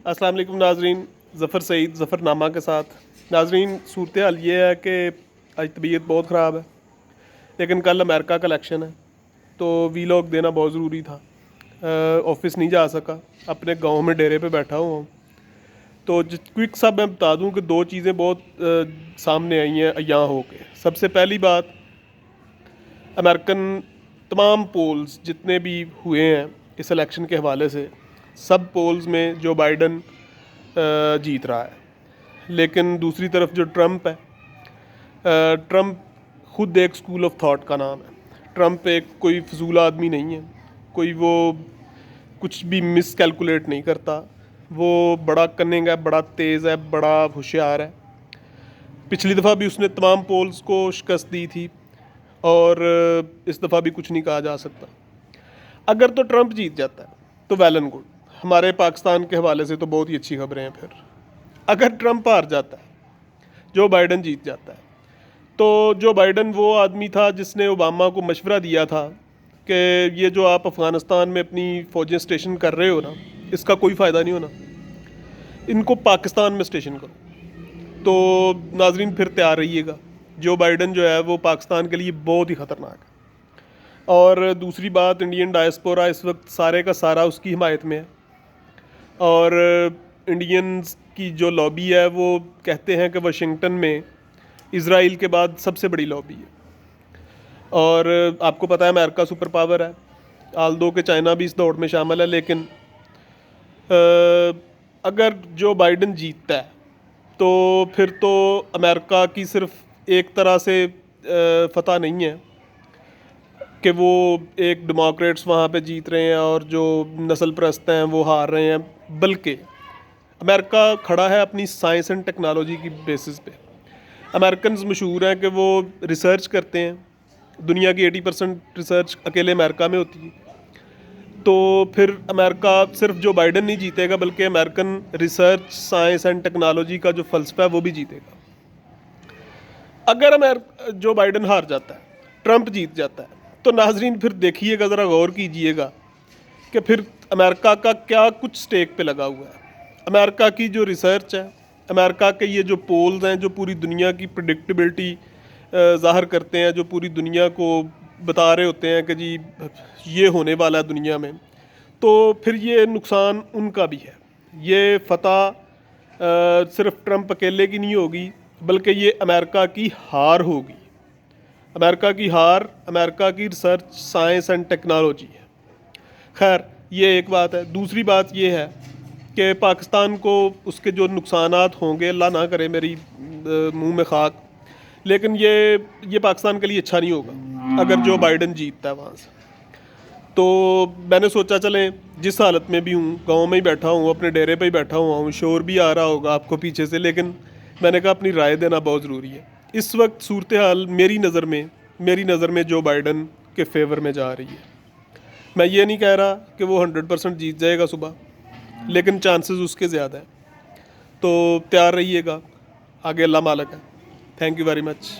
अस्सलाम वालेकुम नाजरीन, ज़फ़र सईद ज़फ़रनामा के साथ। नाजरीन, सूरत हाल ये है कि आज तबीयत बहुत ख़राब है, लेकिन कल अमेरिका का इलेक्शन है तो वीलॉग देना बहुत ज़रूरी था। ऑफिस नहीं जा सका, अपने गांव में डेरे पे बैठा हुआ हूँ। तो क्विक सा मैं बता दूँ कि दो चीज़ें बहुत सामने आई हैं यहाँ हो के। सबसे पहली बात, अमेरिकन तमाम पोल्स जितने भी हुए हैं इस इलेक्शन के हवाले से, सब पोल्स में जो बाइडन जीत रहा है। लेकिन दूसरी तरफ जो ट्रंप है, ट्रंप खुद एक स्कूल ऑफ थॉट का नाम है। ट्रंप एक कोई फजूल आदमी नहीं है, कोई वो कुछ भी मिस कैलकुलेट नहीं करता। वो बड़ा कनिंग है, बड़ा तेज़ है, बड़ा होशियार है। पिछली दफ़ा भी उसने तमाम पोल्स को शिकस्त दी थी और इस दफ़ा भी कुछ नहीं कहा जा सकता। अगर तो ट्रंप जीत जाता है तो वेल एंड गुड, हमारे पाकिस्तान के हवाले से तो बहुत ही अच्छी खबरें हैं। फिर अगर ट्रंप हार जाता है, जो बाइडन जीत जाता है, तो जो बाइडन वो आदमी था जिसने ओबामा को मशवरा दिया था कि ये जो आप अफ़गानिस्तान में अपनी फ़ौजें स्टेशन कर रहे हो ना, इसका कोई फ़ायदा नहीं होना, इनको पाकिस्तान में स्टेशन करो। तो नाजरीन फिर तैयार रहिएगा, जो बाइडन जो है वो पाकिस्तान के लिए बहुत ही ख़तरनाक है। और दूसरी बात, इंडियन डायस्पोरा इस वक्त सारे का सारा उसकी हिमायत में है। और इंडियंस की जो लॉबी है वो कहते हैं कि वाशिंगटन में इज़राइल के बाद सबसे बड़ी लॉबी है। और आपको पता है अमेरिका सुपर पावर है, आल्दो के चाइना भी इस दौड़ में शामिल है। लेकिन अगर जो बाइडन जीतता है तो फिर तो अमेरिका की सिर्फ एक तरह से फतह नहीं है कि वो एक डेमोक्रेट्स वहाँ पे जीत रहे हैं और जो नस्ल परस्त हैं वो हार रहे हैं, बल्कि अमेरिका खड़ा है अपनी साइंस एंड टेक्नोलॉजी की बेसिस पे। अमेरिकन्स मशहूर हैं कि वो रिसर्च करते हैं, दुनिया की 80% रिसर्च अकेले अमेरिका में होती है। तो फिर अमेरिका सिर्फ जो बाइडन नहीं जीतेगा, बल्कि American research, science and technology का जो फ़लसफ़ा है वो भी जीतेगा। अगर जो बाइडन हार जाता है, ट्रंप जीत जाता है, तो नाजरीन फिर देखिएगा, ज़रा गौर कीजिएगा कि फिर अमेरिका का क्या कुछ स्टेक पे लगा हुआ है। अमेरिका की जो रिसर्च है, अमेरिका के ये जो पोल्स हैं जो पूरी दुनिया की प्रेडिक्टेबिलिटी ज़ाहिर करते हैं, जो पूरी दुनिया को बता रहे होते हैं कि जी ये होने वाला है दुनिया में, तो फिर ये नुकसान उनका भी है। ये फतह सिर्फ ट्रंप अकेले की नहीं होगी, बल्कि ये अमेरिका की हार होगी। अमेरिका की हार अमेरिका की रिसर्च, साइंस एंड टेक्नोलॉजी है। खैर, ये एक बात है। दूसरी बात ये है कि पाकिस्तान को उसके जो नुकसानात होंगे, अल्लाह ना करे मेरी मुंह में खाक, लेकिन ये पाकिस्तान के लिए अच्छा नहीं होगा अगर जो बाइडन जीतता है वहाँ से। तो मैंने सोचा चलें, जिस हालत में भी हूँ, गांव में ही बैठा हूँ, अपने डेरे पे ही बैठा हुआ हूँ, शोर भी आ रहा होगा आपको पीछे से, लेकिन मैंने कहा अपनी राय देना बहुत ज़रूरी है। इस वक्त सूरत हाल मेरी नज़र में जो बाइडन के फेवर में जा रही है। मैं ये नहीं कह रहा कि वो 100% जीत जाएगा सुबह, लेकिन चांसेस उसके ज़्यादा हैं। तो तैयार रहिएगा, आगे अल्लाह मालिक है। Thank you very much.